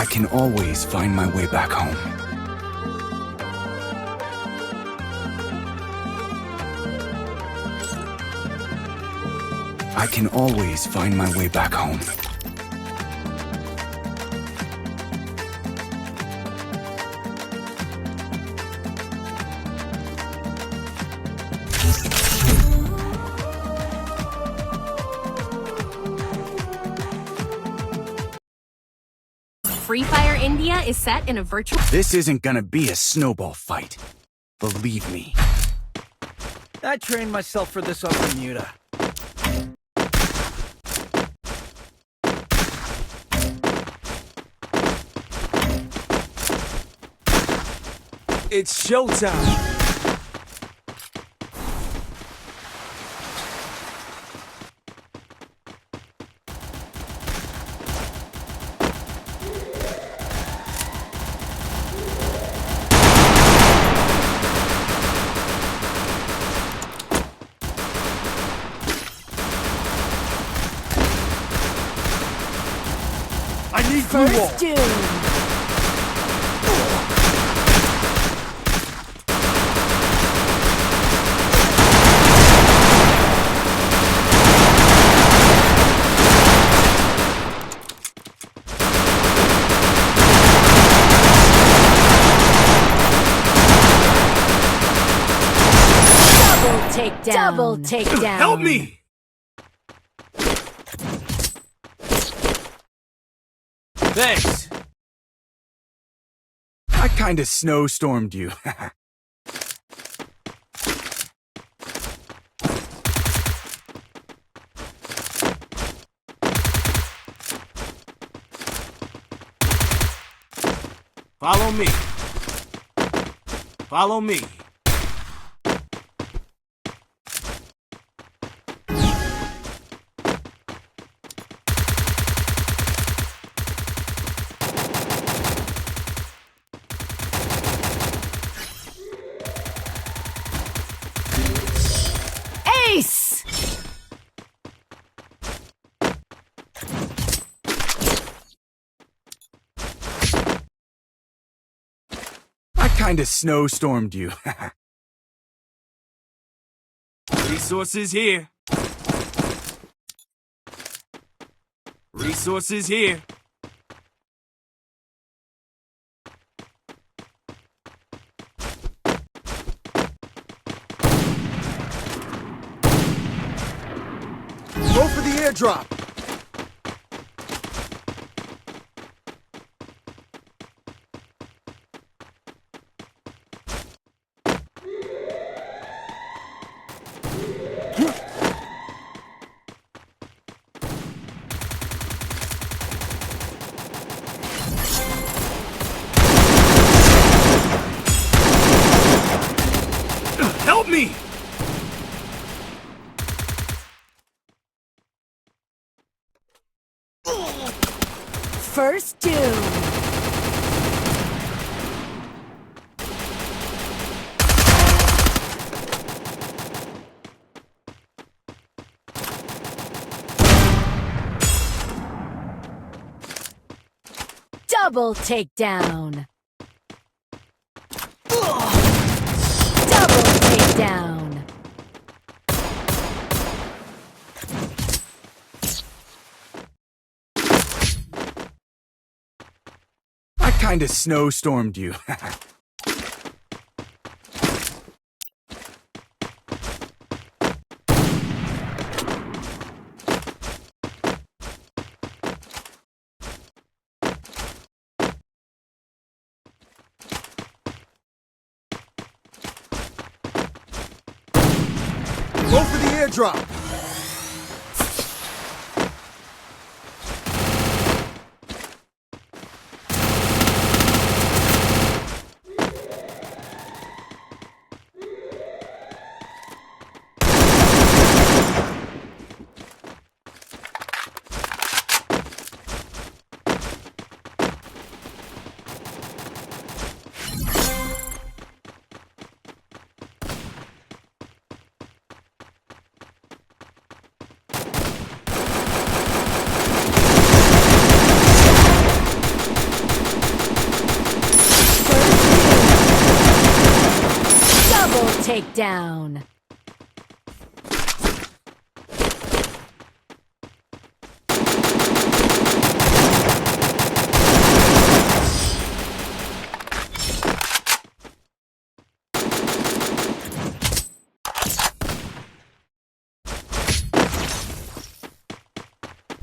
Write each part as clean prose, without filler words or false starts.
I can always find my way back home. I can always find my way back home. Free Fire India is set in a virtual... This isn't gonna be a snowball fight. Believe me. I trained myself for this on Bermuda. It's showtime! I need blue wall. First Doom. Double takedown. Help me! Thanks. I kinda snowstormed you. Follow me. Follow me. Ace! I kinda snowstormed you. Resources here. Resources here. Go for the airdrop. Help me! First Doom. Double takedown. Double takedown. I kinda snowstormed you. Go for the airdrop. takedown.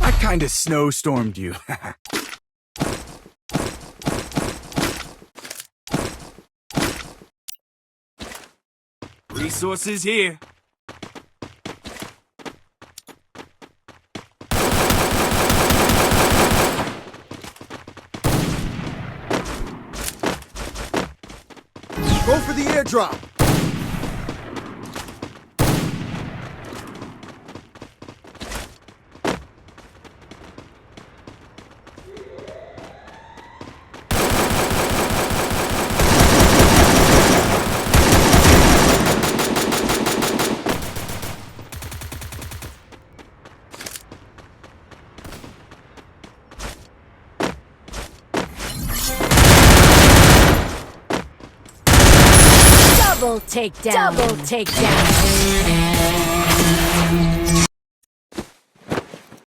I kinda snowstormed you. Resources here. Go for the airdrop. Double takedown. Double takedown.